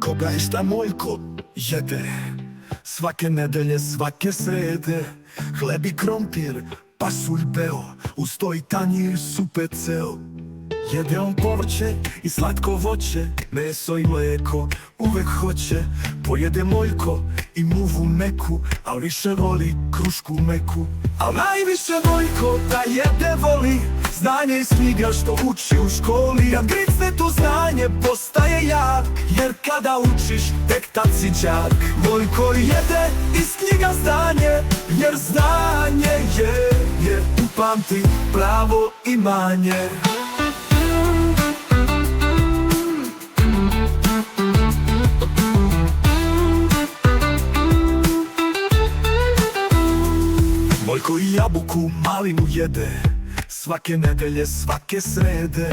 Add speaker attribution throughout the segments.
Speaker 1: Koga je šta Moljko jede, svake nedelje, svake srede, hleb i krompir, pasulj beo, uz to i tanjir supe ceo. Jede on povrće i slatko voće, meso i mleko uvek hoće. Pojede Moljko i muvu meku, al više voli krušku meku. Al najviše Moljko da jede voli znanje iz knjiga što uči u školi. A gricne to znanje postaje jak, jer kada učiš tek tad si đak. Moljko jede iz knjiga znanje, jer znanje je upamti pravo imanje. Moljko i jabuku malinu jede, svake nedelje, svake srede.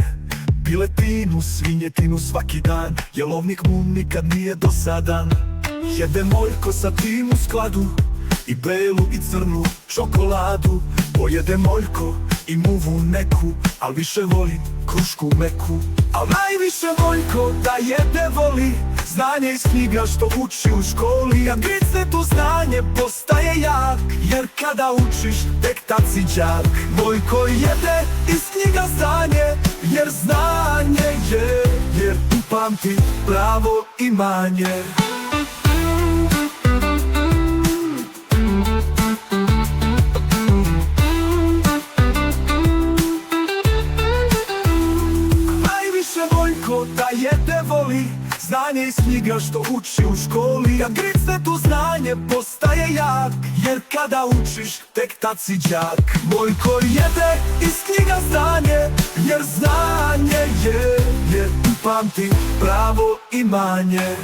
Speaker 1: Piletinu, svinjetinu svaki dan, jelovnik mu nikad nije dosadan. Jede Moljko sa tim u skladu, i belu i crnu čokoladu. Pojede Moljko i muvu neku, al više voli krušku meku. Al najviše Moljko da jede voli znanje iz knjiga što uči u školi. A gricne to znanje postaje jak, jer kada učiš tek tad si đak. Moljko jede iz knjiga znanje, jer znanje jer upamti pravo imanje. Moljko da jede voli znanje iz knjiga što uči u školi. A gricne tu znanje postaje jak, jer kada učiš tek tad si đak. Moljko jede iz knjiga znanje, jer znanje je upamti pravo imanje.